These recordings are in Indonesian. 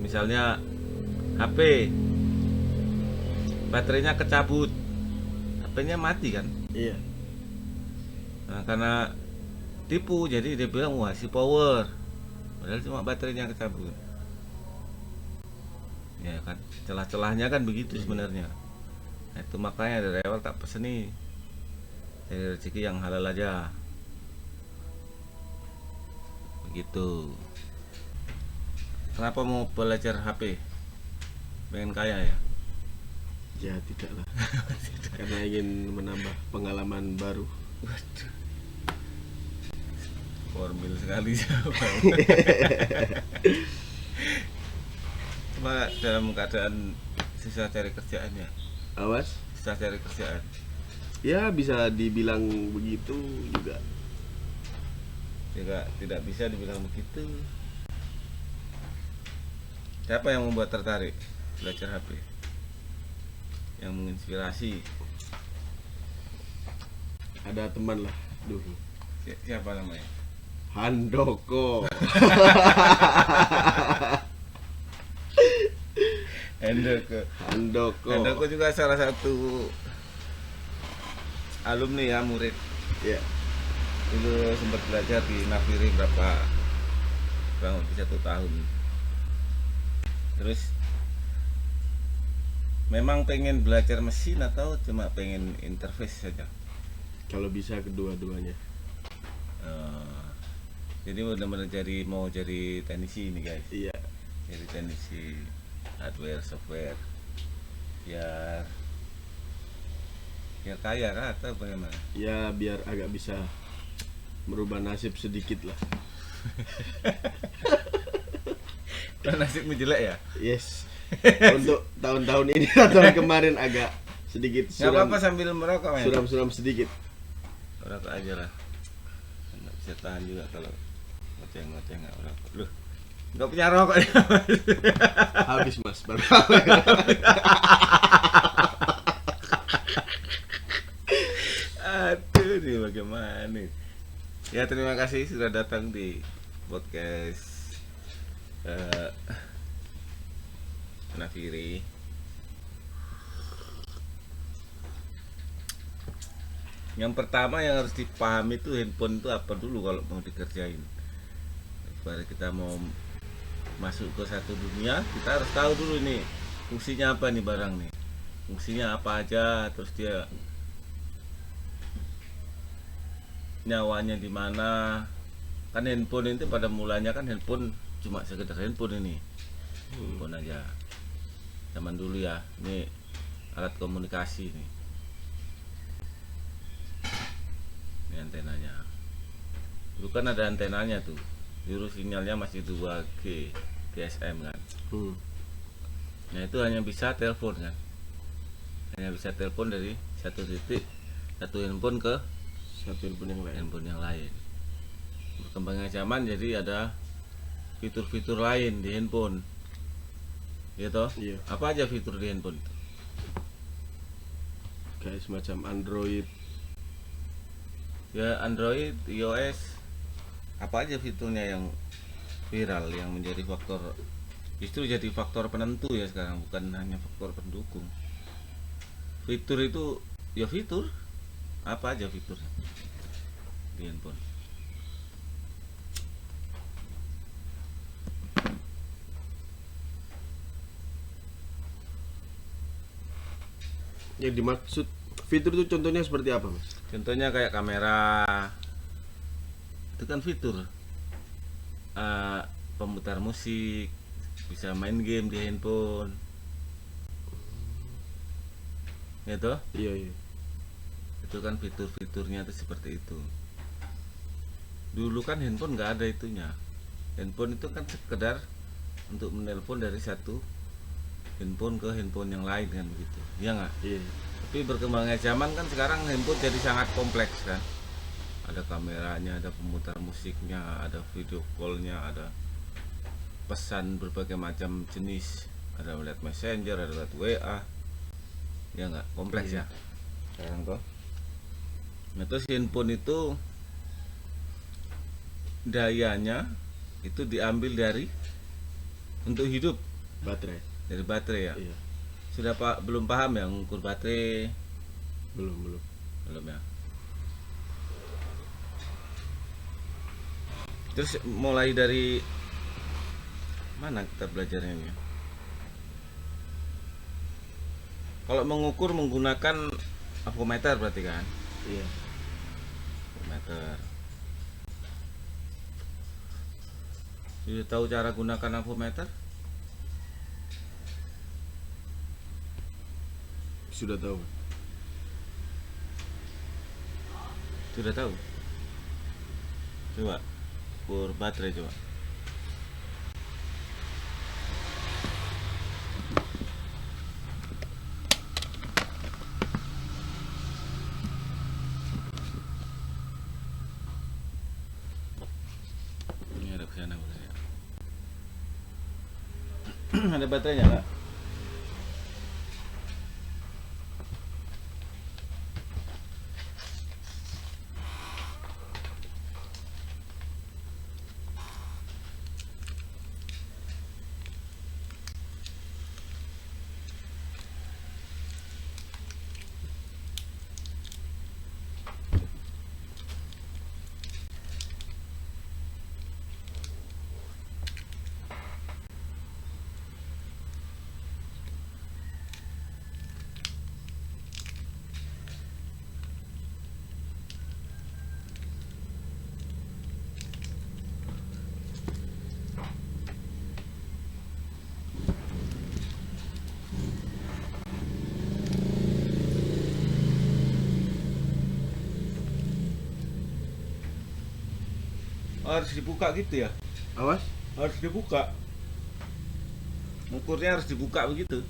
misalnya HP baterainya kecabut, HP-nya mati kan. Iya. Nah, karena tipu jadi dia bilang wah si power, padahal cuma baterainya kecabut. Ya kan, celah-celahnya kan begitu sebenarnya. Nah, itu makanya dari awal tak pesen nih, dari rezeki yang halal aja begitu. Kenapa mau belajar HP? Pengen kaya ya? Ya tidak lah. Karena ingin menambah pengalaman baru. Waduh, formil sekali jawaban. Cuma dalam keadaan susah cari kerjaan ya, Awas. susah cari kerjaan. Ya bisa dibilang begitu juga. Juga tidak bisa dibilang begitu. Siapa yang membuat tertarik belajar HP? Yang menginspirasi Ada teman lah dulu. siapa namanya? Handoko. Handoko. Handoko. Handoko juga salah satu alumni ya, murid. Ya. Dulu sempat belajar di Naviri kurang lebih 1 tahun. Terus memang pengen belajar mesin atau cuma pengen interface saja? Kalau bisa kedua-duanya. Jadi benar-benar mau jadi teknisi ini guys. Iya. Jadi teknisi hardware, software, biar kaya kah atau bagaimana? Ya biar agak bisa merubah nasib sedikit lah. Dan nasibmu jelek ya? Yes. Untuk tahun-tahun ini atau kemarin agak sedikit Nggak apa-apa sambil merokok ya? suram sedikit. Merokok aja lah. Nggak bisa tahan juga kalau ngoceh-ngoceh nggak merokok. Loh, nggak punya rokok ya? Habis mas baru. Aduh, ini bagaimana? Ya terima kasih sudah datang di podcast Naviri. Yang pertama yang harus dipahami itu handphone itu apa dulu kalau mau dikerjain. Baru kita mau masuk ke satu dunia, kita harus tahu dulu nih fungsinya apa nih barang nih. Fungsinya apa aja, terus dia nyawanya di mana. Kan handphone itu pada mulanya kan handphone cuma sekedar handphone ini. Handphone aja. Zaman dulu ya, ini alat komunikasi nih. Ini antenanya. Dulu kan ada antenanya tuh. Dulu sinyalnya masih 2G GSM kan. Nah itu hanya bisa telepon kan. Hanya bisa telepon dari satu titik, satu handphone ke Satu handphone yang lain. Berkembangnya zaman jadi ada fitur-fitur lain di handphone. Gitu. Iya. Apa aja fitur di handphone itu? Kayak semacam Android. Ya Android, iOS, apa aja fiturnya yang viral, yang menjadi faktor, justru jadi faktor penentu ya sekarang, bukan hanya faktor pendukung. Fitur itu ya fitur, apa aja fitur di handphone? Yang dimaksud fitur itu contohnya seperti apa mas? Contohnya kayak kamera, itu kan fitur. Pemutar musik, bisa main game di handphone, gitu. Iya. Itu kan fitur-fiturnya tuh seperti itu. Dulu kan handphone nggak ada itunya. Handphone itu kan sekedar untuk menelpon dari satu handphone ke handphone yang lain kan begitu, ya nggak? Iya. Tapi berkembangnya zaman kan sekarang handphone jadi sangat kompleks kan. Ada kameranya, ada pemutar musiknya, ada video callnya, ada pesan berbagai macam jenis, ada lewat messenger, ada lewat WA, ya nggak, kompleks ya sekarang toh. Nah terus handphone itu dayanya itu diambil dari untuk hidup baterai. Dari baterai ya. Iya, Sudah Pak belum paham ya mengukur baterai? belum. Belum ya. Terus mulai dari mana kita belajarnya ini? Kalau mengukur menggunakan avometer berarti kan? Iya, Avometer. Sudah tahu cara gunakan avometer? sudah tahu. Sudah tahu? Coba ukur baterai coba. Ini ada kesana ya. Ada baterainya nggak? Oh, harus dibuka gitu ya? Awas. Harus dibuka. Ukurnya harus dibuka begitu.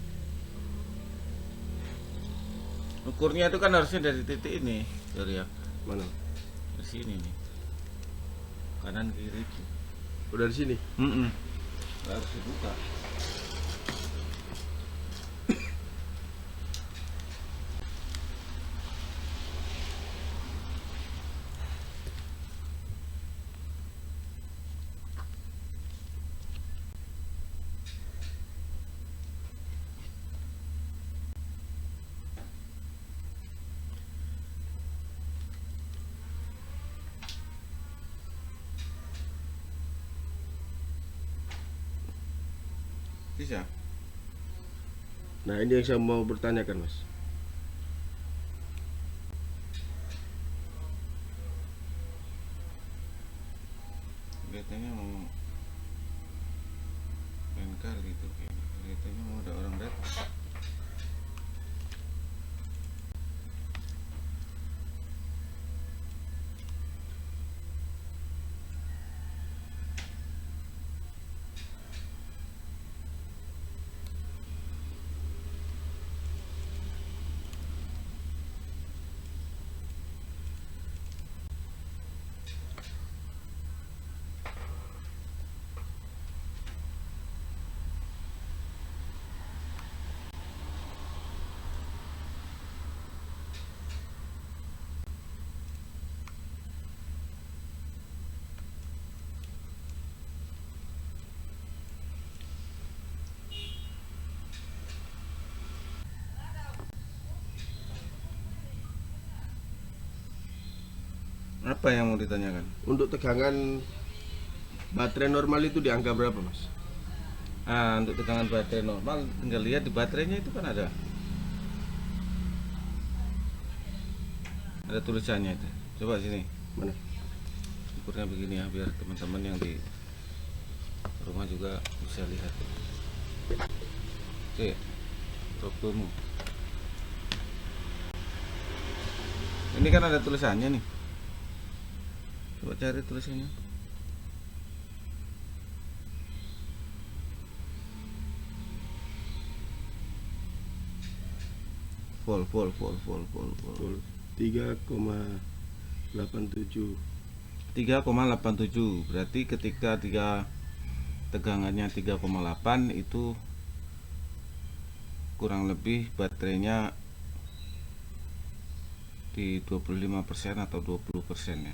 Ukurnya itu kan harusnya dari titik ini, dari ya, Mana? dari sini nih. Kanan kiri. Udah di sini. Harus dibuka. Bisa. Nah, ini yang saya mau bertanyakan, Mas. Kelihatannya mau lain kali gitu kayaknya. Kelihatannya mau ada orang datang. Apa yang mau ditanyakan? Untuk tegangan baterai normal itu di angka berapa, Mas? Ah, untuk tegangan baterai normal tinggal lihat di baterainya itu kan ada tulisannya itu. Coba sini. Mana? Ukurnya begini ya, biar teman-teman yang di rumah juga bisa lihat. Oke, problemmu. Ini kan ada tulisannya nih. Coba cari tulisannya. Vol. 3,87. 3,87. Berarti ketika tegangannya 3,8 itu kurang lebih baterainya di 25% atau 20% ya.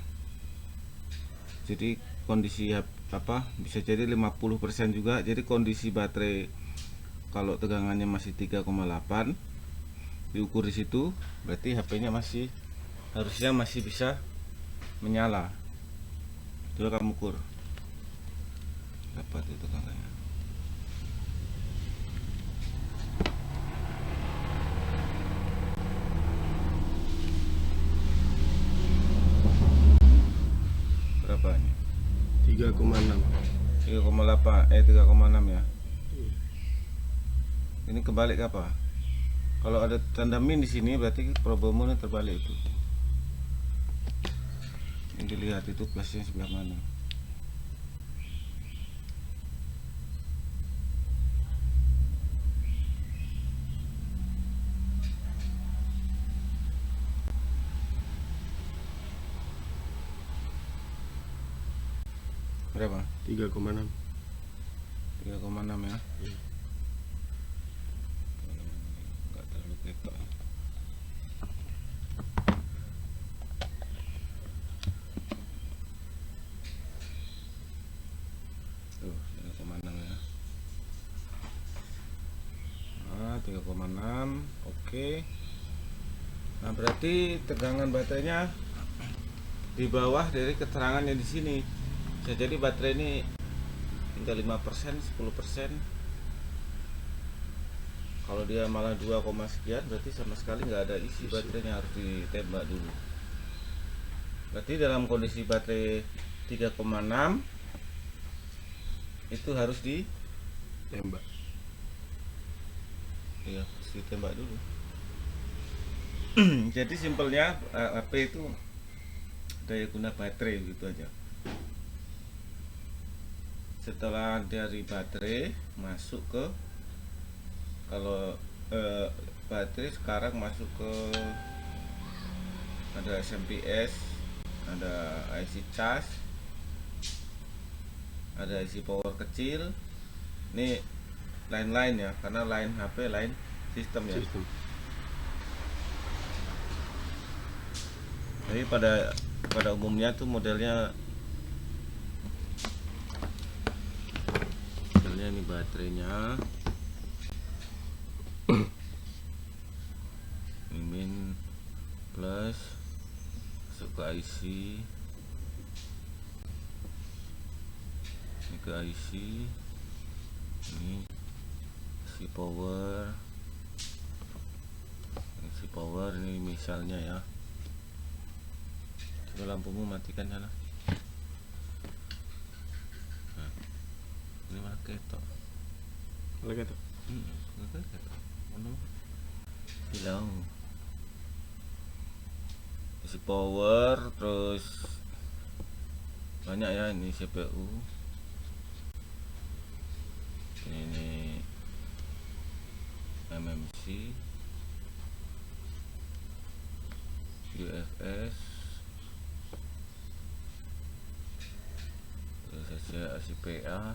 Jadi kondisi bisa jadi 50% juga. Jadi kondisi baterai kalau tegangannya masih 3,8 diukur di situ, berarti HP-nya harusnya masih bisa menyala. Coba kamu ukur dapat itu tegangannya. Berapa ini? 3,6. 3,8 3,6 ya. Ini kebalik apa? Kalau ada tanda min di sini berarti problemnya terbalik itu. Yang dilihat itu plusnya sebelah mana? Berapa? 3,6. 3,6 ya. Enggak terlalu ketok. Tuh, 3,6 ya. 3,6. Oke. Nah, berarti tegangan baterainya di bawah dari keterangannya di sini. Bisa jadi baterai ini tinggal 5%, 10%. Kalau dia malah 2, sekian berarti sama sekali nggak ada isi baterainya, harus ditembak dulu. Berarti dalam kondisi baterai 3,6 itu harus Tembak. iya, harus ditembak dulu. Jadi simpelnya HP itu daya guna baterai gitu aja. Setelah dari baterai masuk ke, kalau baterai sekarang masuk ke, ada SMPS, ada IC charge, ada IC power kecil. Ini line-line ya, karena line HP line sistem ya. Sistem. Jadi pada umumnya tuh modelnya ini baterainya min plus masuk ke IC, ini ke IC, ini isi power, ini misalnya ya. Coba lampumu matikan sana. Nah, ini malah ketok. Lagi tuh. Ketok. Hilang. Isi power, terus banyak ya, ini CPU. Ini MMC, UFS, terus saja ACPA,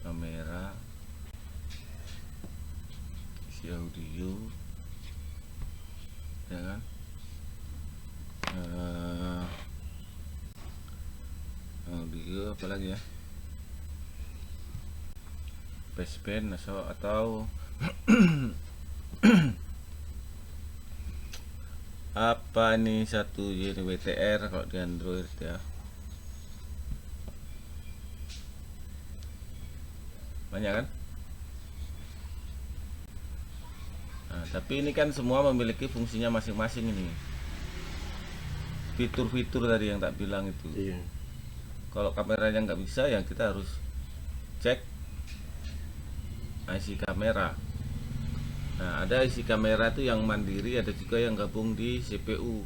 kamera, isi audio, ya kan? Audio apa lagi ya? Baseband atau apa nih, satu jadi WTR kalau di Android ya. Banyak kan? Nah, tapi ini kan semua memiliki fungsinya masing-masing ini. Fitur-fitur tadi yang tak bilang itu. Iya. Kalau kameranya nggak bisa, ya kita harus cek IC kamera. Nah, ada IC kamera itu yang mandiri, ada juga yang gabung di CPU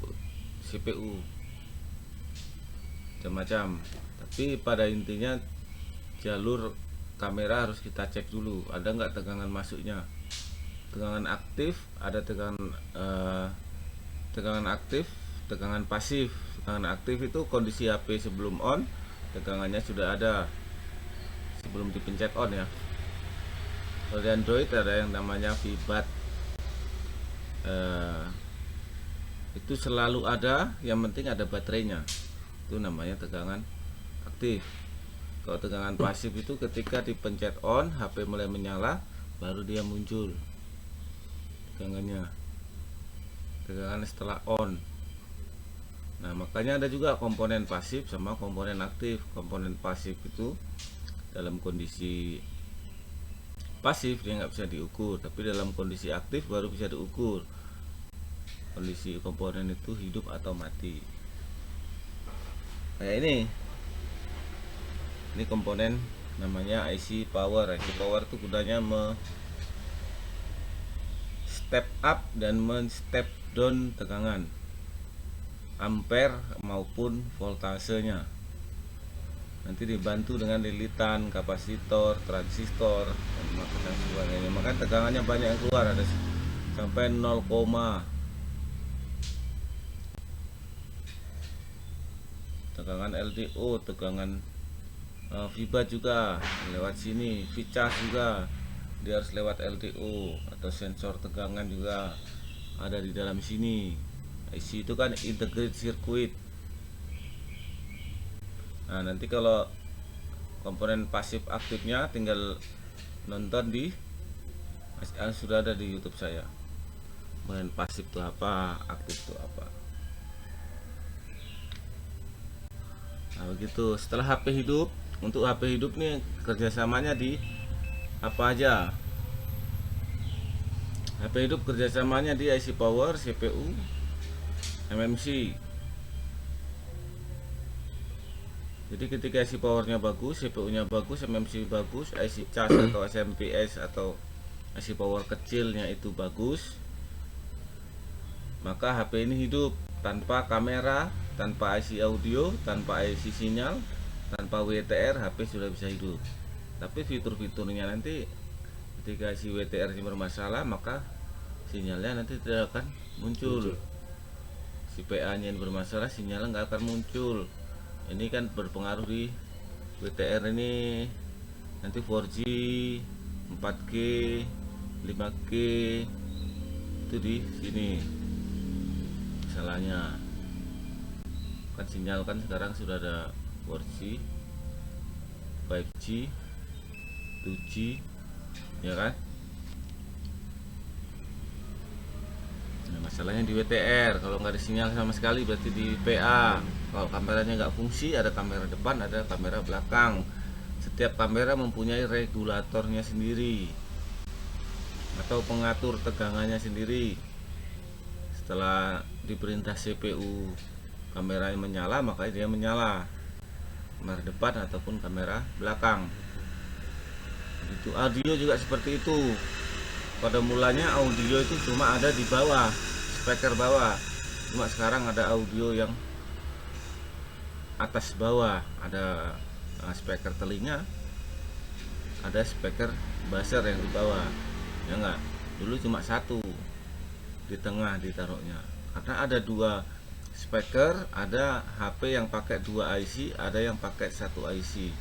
macam-macam. Tapi pada intinya jalur kamera harus kita cek dulu, ada nggak tegangan masuknya, tegangan aktif, ada tegangan aktif, tegangan pasif. Tegangan aktif itu kondisi HP sebelum on, tegangannya sudah ada sebelum dipencet on ya. Kalau di Android ada yang namanya VBAT, itu selalu ada, yang penting ada baterainya, itu namanya tegangan aktif. Kalau tegangan pasif itu ketika dipencet on, HP mulai menyala, baru dia muncul tegangannya, tegangan setelah on. Nah, makanya ada juga komponen pasif sama komponen aktif. Komponen pasif itu dalam kondisi pasif dia nggak bisa diukur, tapi dalam kondisi aktif baru bisa diukur kondisi komponen itu hidup atau mati. Kayak ini komponen namanya IC power. IC power itu gunanya step up dan step down tegangan, ampere maupun voltasenya. Nanti dibantu dengan lilitan, kapasitor, transistor, dan sebagainya. Maka tegangannya banyak yang keluar, ada sampai 0, tegangan LDO, tegangan Vibat juga lewat sini, Vicas juga dia harus lewat LDO, atau sensor tegangan juga ada di dalam sini. IC itu kan integrated circuit. Nah, nanti kalau komponen pasif aktifnya tinggal nonton di sudah ada di YouTube saya. Komponen pasif itu apa, aktif itu apa. Nah, begitu. Setelah HP hidup, untuk HP hidup nih kerjasamanya di apa aja? HP hidup kerjasamanya di IC power, CPU, MMC. Jadi ketika IC powernya bagus, CPU-nya bagus, MMC bagus, IC cas atau SMPS atau IC power kecilnya itu bagus, maka HP ini hidup tanpa kamera, tanpa IC audio, tanpa IC sinyal, tanpa WTR. HP sudah bisa hidup. Tapi fitur-fiturnya nanti ketika IC WTR ini bermasalah, maka sinyalnya nanti tidak akan muncul. Si PA-nya bermasalah, sinyalnya nggak akan muncul. Ini kan berpengaruh di WTR ini, nanti 4G, 4G, 5G itu di sini masalahnya. Kan sinyal kan sekarang sudah ada 4G, 5G, 2G, ya kan? Nah, masalahnya di WTR. Kalau nggak ada sinyal sama sekali berarti di PA. Kalau kameranya nggak fungsi, ada kamera depan, ada kamera belakang. Setiap kamera mempunyai regulatornya sendiri atau pengatur tegangannya sendiri. Setelah diperintah CPU kameranya menyala, maka dia menyala, kamera depan ataupun kamera belakang. Itu audio juga seperti itu. Pada mulanya audio itu cuma ada di bawah, speaker bawah. Cuma sekarang ada audio yang atas bawah, ada speaker telinga, ada speaker buzzer yang di bawah. Ya enggak? Dulu cuma satu di tengah ditaruhnya. Karena ada dua speaker, ada HP yang pakai 2 IC, ada yang pakai 1 IC.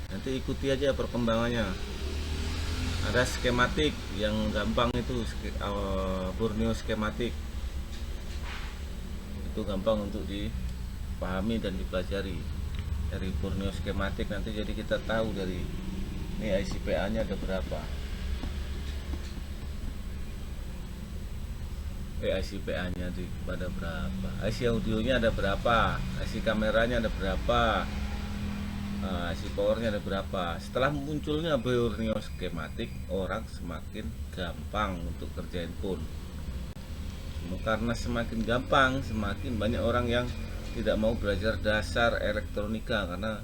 Nanti ikuti aja perkembangannya. Ada skematik yang gampang itu, Borneo skematik. Itu gampang untuk dipahami dan dipelajari dari Borneo skematik. Nanti jadi kita tahu dari ini IC PA nya ada berapa, IC PA nya pada berapa, IC audionya ada berapa, IC kameranya ada berapa, IC powernya ada berapa. Setelah munculnya Borneo skematik, orang semakin gampang untuk kerjain pun. Karena semakin gampang, semakin banyak orang yang tidak mau belajar dasar elektronika karena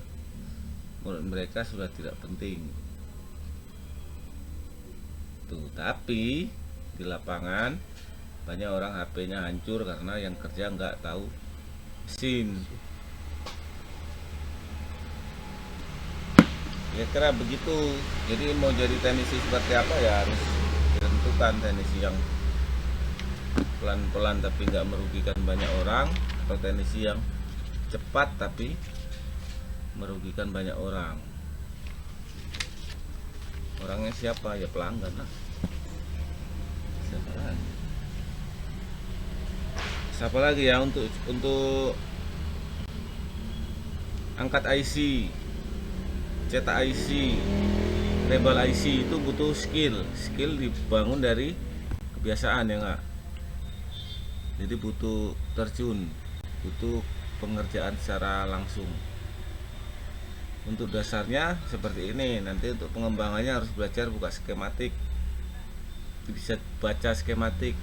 menurut mereka sudah tidak penting. Tuh, tapi di lapangan banyak orang HP-nya hancur karena yang kerja nggak tahu mesin. Ya kira begitu. Jadi mau jadi teknisi seperti apa ya harus ditentukan. Teknisi yang pelan-pelan tapi nggak merugikan banyak orang, atau teknisi yang cepat tapi merugikan banyak orang. Orangnya siapa? Ya pelanggan lah. Siapa lagi? Siapa lagi ya untuk angkat IC, cetak IC, label IC itu butuh skill dibangun dari kebiasaan, ya nggak? Jadi butuh terjun, butuh pengerjaan secara langsung. Untuk dasarnya seperti ini. Nanti untuk pengembangannya harus belajar buka skematik, bisa baca skematik.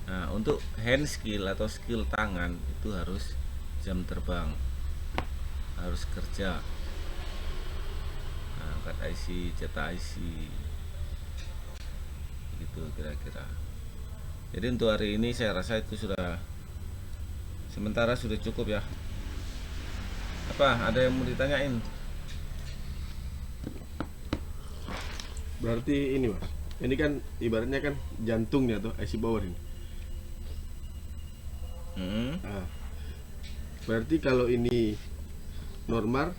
Nah, untuk hand skill atau skill tangan itu harus jam terbang, harus kerja. Nah, angkat IC, cetak IC, gitu kira-kira. Jadi untuk hari ini saya rasa itu sudah sementara sudah cukup ya. Apa ada yang mau ditanyain? Berarti ini mas, ini kan ibaratnya kan jantungnya tuh IC power ini. Nah, berarti kalau ini normal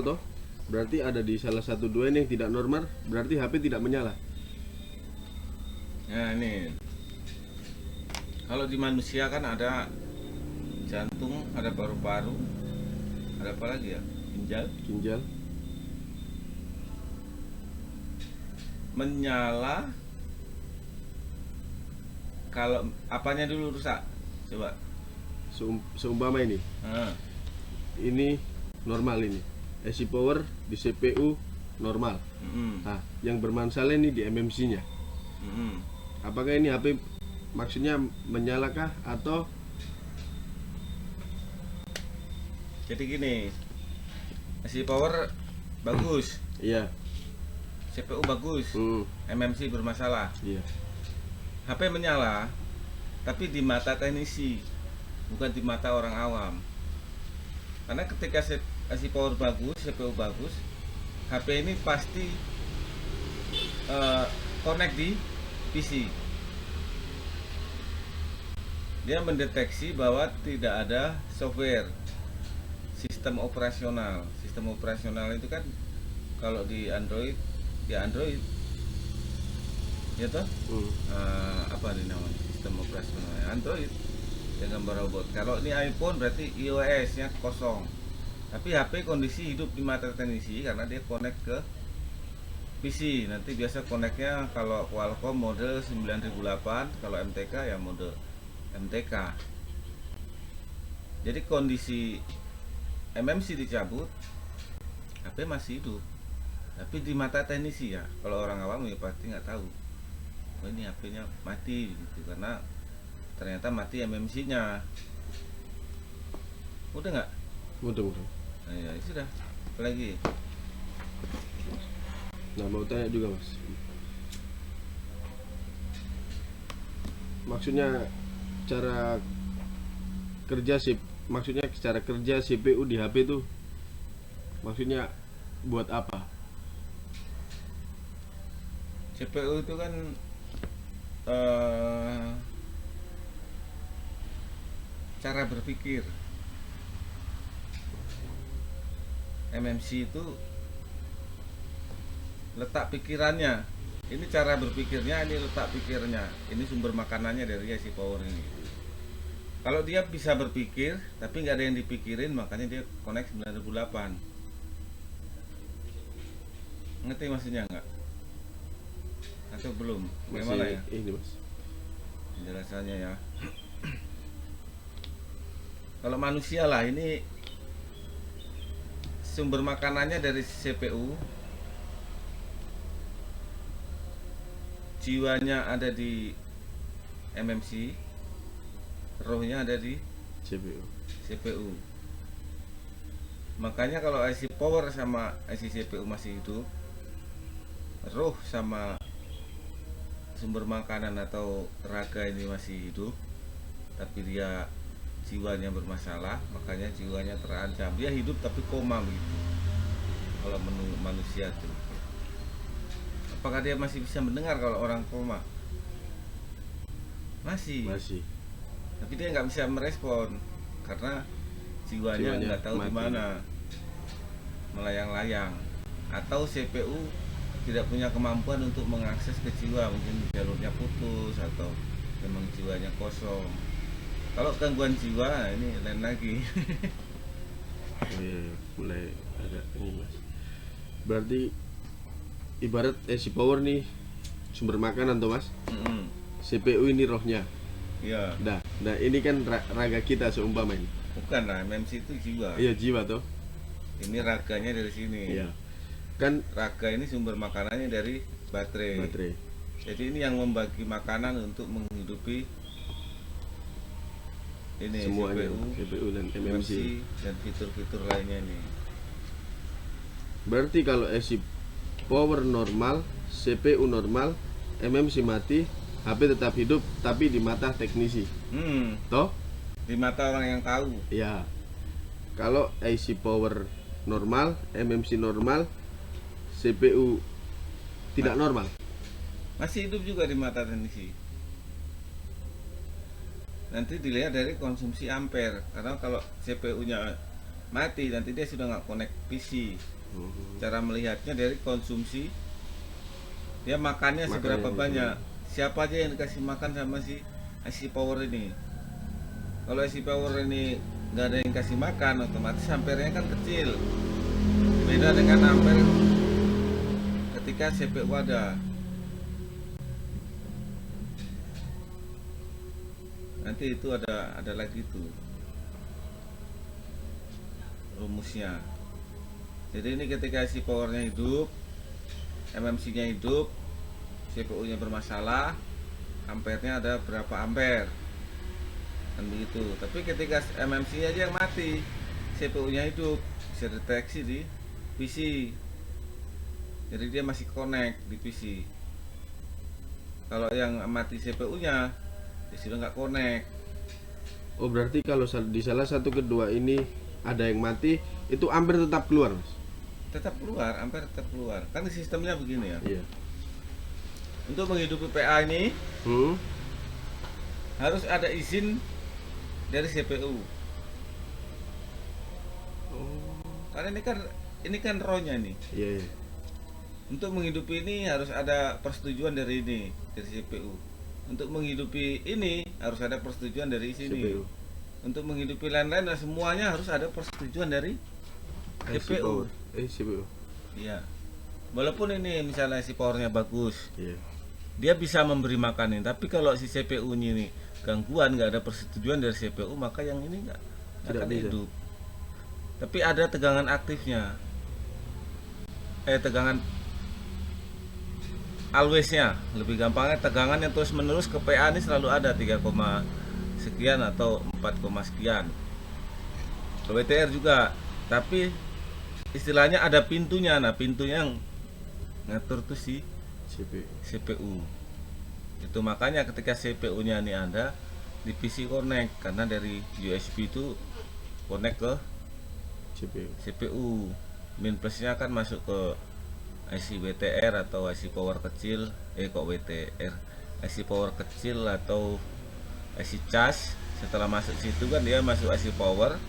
toh, berarti ada di salah satu dua ini yang tidak normal, berarti HP tidak menyala. Nah ini, kalau di manusia kan ada jantung, ada paru-paru, ada apa lagi ya? Ginjal. Menyala kalau apanya dulu rusak? Coba. Seumpama ini normal, ini IC power di CPU normal. Nah, yang bermasalah ini di MMC-nya. Apakah ini HP maksudnya menyalakah atau? Jadi gini, IC power bagus, Iya. CPU bagus, MMC bermasalah. Iya. HP menyala, tapi di mata teknisi, bukan di mata orang awam. Karena ketika IC power bagus, CPU bagus, HP ini pasti connect di PC. Dia mendeteksi bahwa tidak ada software, sistem operasional. Sistem operasional itu kan kalau di Android, ya toh? Apa nih namanya? Sistem operasional Android ya, gambar robot. Kalau ini iPhone berarti iOS-nya kosong. Tapi HP kondisi hidup di mata teknisi karena dia connect ke PC. Nanti biasa connect-nya kalau Qualcomm model 9008, kalau MTK ya model MTK. Jadi kondisi MMC dicabut, HP masih hidup. Tapi di mata teknisi ya, kalau orang awam ya pasti nggak tahu. Oh ini HP-nya mati gitu, karena ternyata mati MMC-nya. Udah nggak? Udah. Nah, ya sudah. Apa lagi? Nah, mau tanya juga mas, maksudnya cara kerja CPU di HP itu maksudnya buat apa? CPU itu kan cara berpikir. MMC itu letak pikirannya. Ini cara berpikirnya, ini letak pikirnya. Ini sumber makanannya dari IC power ini. Kalau dia bisa berpikir tapi nggak ada yang dipikirin, makanya dia connect 9008. Ngerti maksudnya nggak? Atau belum? Bagaimana ya? Ini mas, Penjelasannya ya. Kalau manusia lah, ini sumber makanannya dari CPU, jiwanya ada di MMC, rohnya ada di CPU. Makanya kalau IC power sama IC CPU masih hidup, roh sama sumber makanan atau raga ini masih hidup, tapi dia jiwanya bermasalah, makanya jiwanya terancam. Dia hidup tapi koma begitu. Kalau menurut manusia tuh, apakah dia masih bisa mendengar kalau orang koma? Masih. Tapi dia nggak bisa merespon karena jiwanya nggak tahu di mana, melayang-layang. Atau CPU tidak punya kemampuan untuk mengakses ke jiwa, mungkin jalurnya putus atau memang jiwanya kosong. Kalau gangguan jiwa ini lain lagi. Oh, iya, iya. Mulai agak ini mas. Berarti ibarat AC power nih sumber makanan tuh mas. Mm-mm. CPU ini rohnya. Iya. Nah ini kan raga kita seumpama ini. Bukan lah, MMC itu jiwa. Iya jiwa tuh. Ini raganya dari sini. Iya. Kan Raga ini sumber makanannya dari baterai. Jadi ini yang membagi makanan untuk menghidupi ini semuanya, CPU, CPU dan MMC. dan fitur-fitur lainnya nih. Berarti kalau AC power normal, CPU normal, MMC mati, HP tetap hidup tapi di mata teknisi. Toh? Di mata orang yang tahu. Ya. Kalau AC power normal, MMC normal, CPU tidak normal. Masih hidup juga di mata teknisi. Nanti dilihat dari konsumsi ampere. Karena kalau CPU-nya mati, nanti dia sudah nggak connect PC. Cara melihatnya dari konsumsi, dia makannya seberapa banyak. Siapa aja yang dikasih makan sama si IC power ini. Kalau IC power ini nggak ada yang kasih makan, otomatis ampernya kan kecil. Beda dengan ampere ketika CPU ada. Nanti itu ada lagi tuh rumusnya. Jadi ini ketika IC powernya hidup, MMC-nya hidup, CPU-nya bermasalah, ampernya ada berapa ampere, kan begitu. Tapi ketika MMC-nya aja yang mati, CPU-nya hidup, bisa deteksi di PC. Jadi dia masih connect di PC. Kalau yang mati CPU-nya, dia sudah nggak connect. Oh berarti kalau di salah satu kedua ini ada yang mati, itu ampere tetap keluar mas? Tetap keluar, ampere tetap keluar. Kan sistemnya begini ya. Iya. Untuk menghidupi PA ini harus ada izin dari CPU. Karena ini kan ROM-nya nih. Iya. Untuk menghidupi ini harus ada persetujuan dari CPU. Untuk menghidupi ini harus ada persetujuan dari sini. CPU. Untuk menghidupi lain-lain, semuanya harus ada persetujuan dari CPU. CPU. Iya. Walaupun ini misalnya si powernya bagus, Iya. dia bisa memberi makanin. Tapi kalau si CPU-nya ini gangguan, nggak ada persetujuan dari CPU, maka yang ini nggak Tidak akan bisa hidup. Tapi ada tegangan aktifnya. Tegangan always-nya, lebih gampangnya tegangan yang terus menerus ke PA ini selalu ada 3, sekian atau 4, sekian. Ke WTR juga, tapi istilahnya ada pintunya. Nah pintunya yang ngatur tuh si CPU. Itu makanya ketika CPU-nya ini ada di PC connect, karena dari USB itu connect ke CPU. Min plusnya kan masuk ke IC WTR atau IC power kecil, WTR, IC power kecil atau IC charge. Setelah masuk situ kan dia masuk IC power.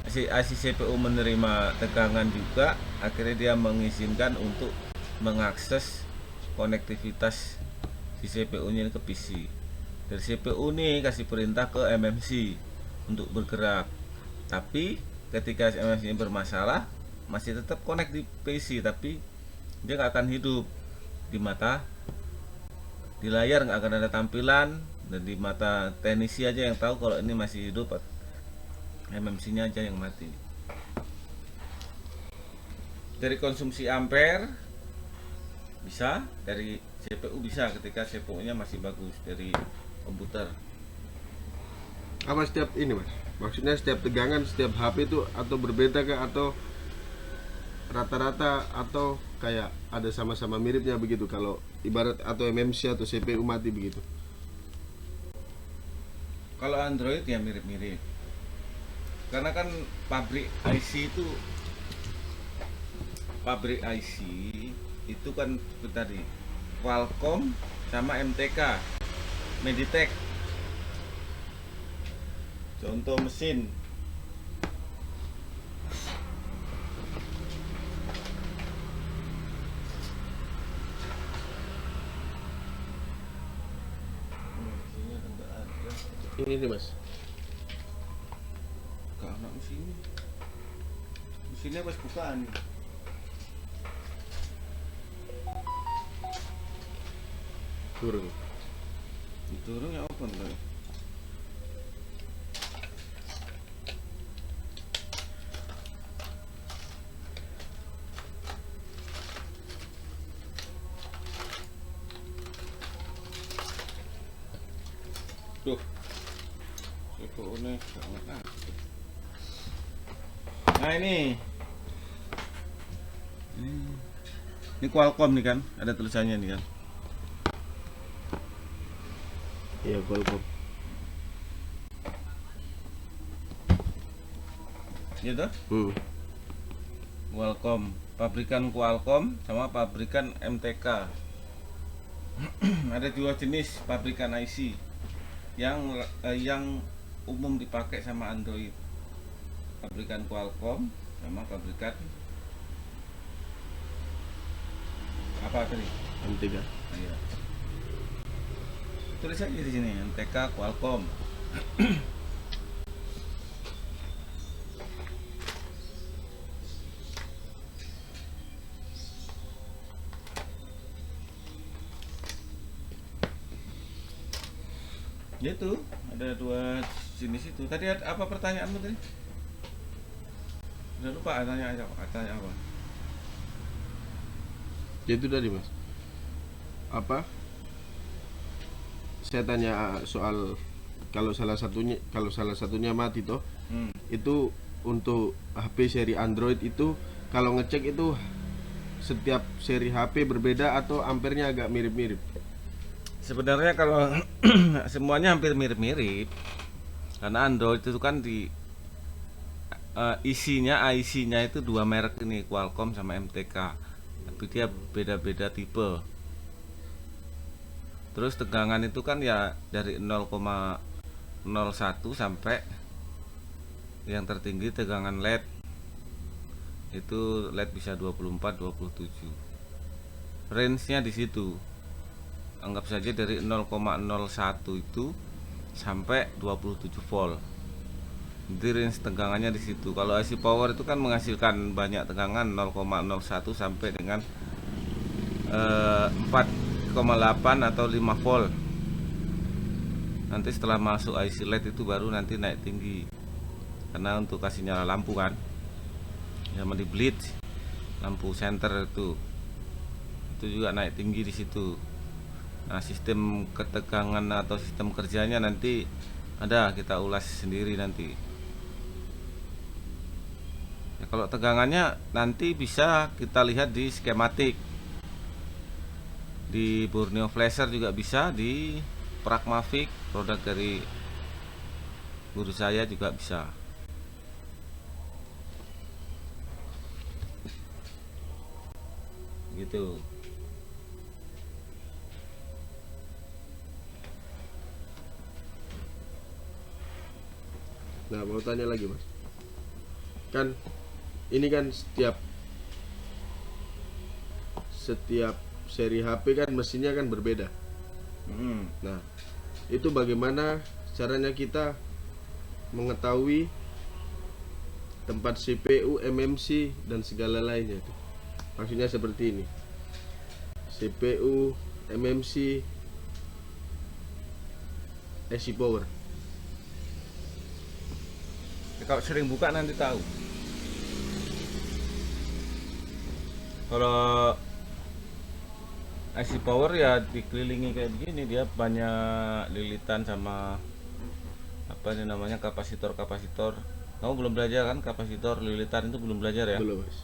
IC CPU menerima tegangan juga, akhirnya dia mengizinkan untuk mengakses konektivitas si CPU-nya ke PC. Dari CPU nih kasih perintah ke MMC untuk bergerak. Tapi ketika MMC ini bermasalah, masih tetap connect di PC, tapi dia nggak akan hidup di mata, di layar nggak akan ada tampilan, dan di mata teknisi aja yang tahu kalau ini masih hidup, MMC-nya aja yang mati. Dari konsumsi ampere bisa, dari CPU bisa ketika CPU-nya masih bagus dari komputer. Apa setiap ini mas? Maksudnya setiap tegangan setiap HP itu atau berbeda kah, atau rata-rata, atau kayak ada sama-sama miripnya begitu kalau ibarat, atau MMC atau CPU mati begitu? Kalau Android ya mirip-mirip, karena kan pabrik IC itu kan tadi Qualcomm sama MTK, Mediatek. Contoh mesin, Ini nih mas, Anak mesinnya pas bukaan nih. Turun. Diturun ya open kan. Tuh. CPU-nya sangat. Nah ini Qualcomm nih kan, ada tulisannya nih kan. Iya, Qualcomm. Gitu? Qualcomm, pabrikan Qualcomm sama pabrikan MTK. Ada dua jenis pabrikan IC yang umum dipakai sama Android. Pabrikan Qualcomm sama pabrikan apa tadi? MTK. Nah, iya. Tulis aja di sini MTK Qualcomm. Ya itu ada dua jenis itu. Tadi apa pertanyaanmu tadi? Udah lupa tanya apa? Ya itu tadi Mas. Apa? Saya tanya soal kalau salah satunya mati toh, itu untuk HP seri Android itu kalau ngecek itu setiap seri HP berbeda atau ampernya agak mirip-mirip? Sebenarnya kalau semuanya hampir mirip-mirip, karena Android itu kan di IC-nya itu dua merek ini, Qualcomm sama MTK, tapi dia beda-beda tipe. Terus tegangan itu kan ya dari 0,01 sampai yang tertinggi tegangan LED itu LED bisa 24, 27. Range-nya di situ. Anggap saja dari 0,01 itu sampai 27 volt. Jadi range tegangannya di situ. Kalau IC power itu kan menghasilkan banyak tegangan 0,01 sampai dengan 4,8 atau 5 volt. Nanti setelah masuk IC LED itu baru nanti naik tinggi. Karena untuk kasih nyala lampu kan. Sama di bleach lampu senter itu juga naik tinggi di situ. Nah, sistem ketegangan atau sistem kerjanya nanti ada, kita ulas sendiri nanti. Ya, kalau tegangannya nanti bisa kita lihat di skematik. Di Borneo Flasher juga bisa, di Pragmatic, produk dari guru saya juga bisa. Gitu. Nah, mau tanya lagi Mas. Kan ini kan setiap seri HP kan mesinnya kan berbeda. Nah, itu bagaimana caranya kita mengetahui tempat CPU, MMC dan segala lainnya itu? Maksudnya seperti ini. CPU, MMC, IC power. Kalau sering buka nanti tahu. Kalau IC power ya dikelilingi kayak begini, dia banyak lilitan sama apa ini namanya kapasitor. Kamu belum belajar kan kapasitor lilitan itu, belum belajar ya? Belum Mas.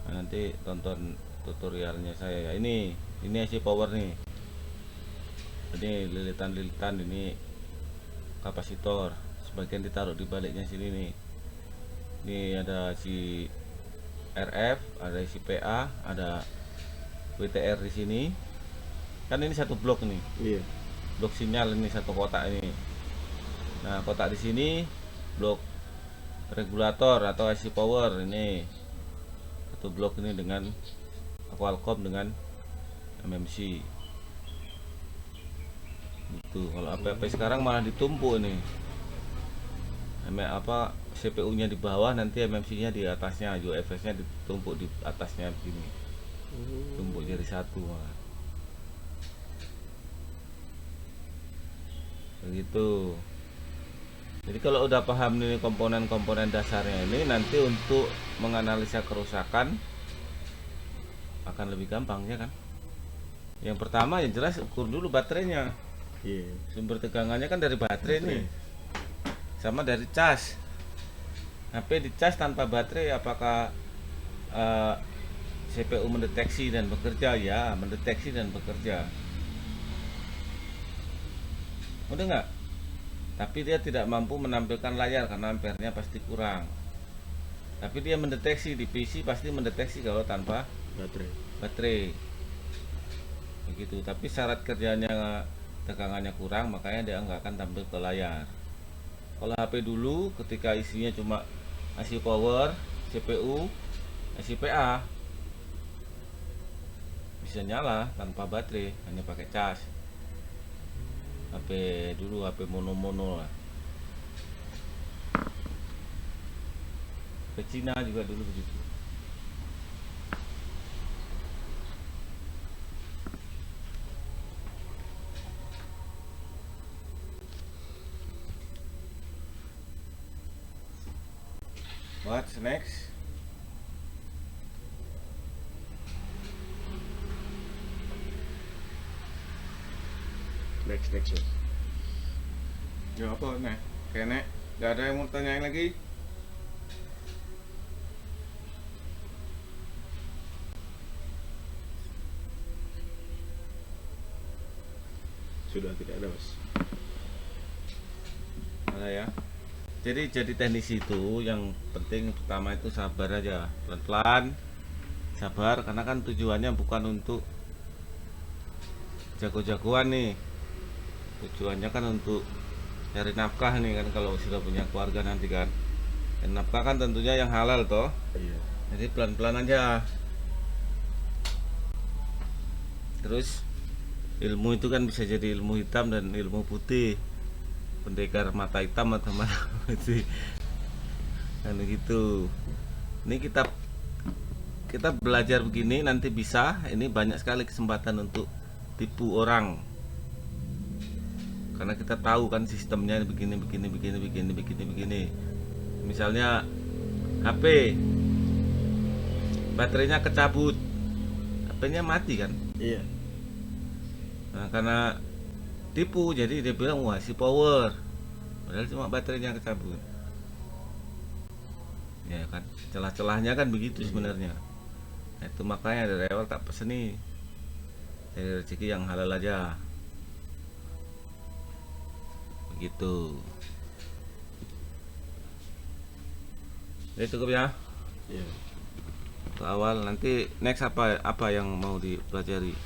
Nah, nanti tonton tutorialnya saya ya. Ini IC power nih. Ini lilitan ini kapasitor. Sebagian ditaruh di baliknya sini nih. Ini ada si RF, ada isi PA, ada WTR di sini. Kan ini satu blok nih. Iya. Blok sinyal ini satu kotak ini. Nah, kotak di sini blok regulator atau IC power ini. Satu blok ini dengan Qualcomm dengan MMC. Itu kalau HP sekarang malah ditumpuk ini. CPU-nya di bawah, nanti MMC-nya di atasnya, UFS-nya ditumpuk di atasnya begini, tumpuk jadi satu. Begitu. Jadi kalau udah paham nih komponen-komponen dasarnya ini, nanti untuk menganalisa kerusakan akan lebih gampang ya kan. Yang pertama yang jelas ukur dulu baterainya. Iya. Sumber tegangannya kan dari baterai nih, sama dari cas. HP dicas tanpa baterai, apakah CPU mendeteksi dan bekerja? Ya, mendeteksi dan bekerja. Udah nggak? Tapi dia tidak mampu menampilkan layar karena ampernya pasti kurang. Tapi dia mendeteksi, di PC pasti mendeteksi kalau tanpa baterai. Begitu. Tapi syarat kerjanya tegangannya kurang, makanya dia nggak akan tampil ke layar. Kalau HP dulu ketika isinya cuma IC power, CPU, IC PA, bisa nyala tanpa baterai, hanya pakai cas. HP dulu HP mono-mono lah. Ke Cina juga dulu begitu. What's next? Next. Ya apa nih? Kayaknya gak ada yang mau tanyain lagi. Sudah tidak ada, Mas. Ada ya. Jadi teknisi itu yang penting pertama itu sabar aja, pelan-pelan, sabar, karena kan tujuannya bukan untuk jago-jagoan nih. Tujuannya kan untuk cari nafkah nih kan, kalau sudah punya keluarga nanti kan. Dan nafkah kan tentunya yang halal toh. Iya. Jadi pelan-pelan aja. Terus ilmu itu kan bisa jadi ilmu hitam dan ilmu putih. Pendekar mata hitam atau mata putih. Kan gitu. Ini kita belajar begini nanti bisa, ini banyak sekali kesempatan untuk tipu orang. Karena kita tahu kan sistemnya begini. Misalnya HP baterainya kecabut, HP-nya mati kan. Iya. Nah, karena tipu jadi dia bilang wah si power, padahal cuma baterainya kecabut. Ya kan, celah-celahnya kan begitu sebenarnya. Nah, itu makanya dari awal tak pesen nih, cari rezeki yang halal aja. Begitu. Jadi cukup ya. Iya. Untuk awal, nanti next apa yang mau dipelajari.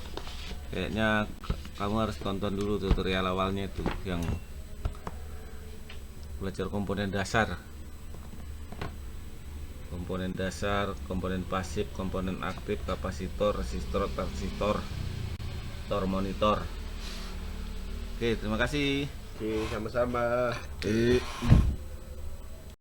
Kayaknya kamu harus tonton dulu tutorial awalnya itu yang belajar komponen dasar, komponen pasif, komponen aktif, kapasitor, resistor, transistor, monitor. Oke, terima kasih. Oke, sama-sama.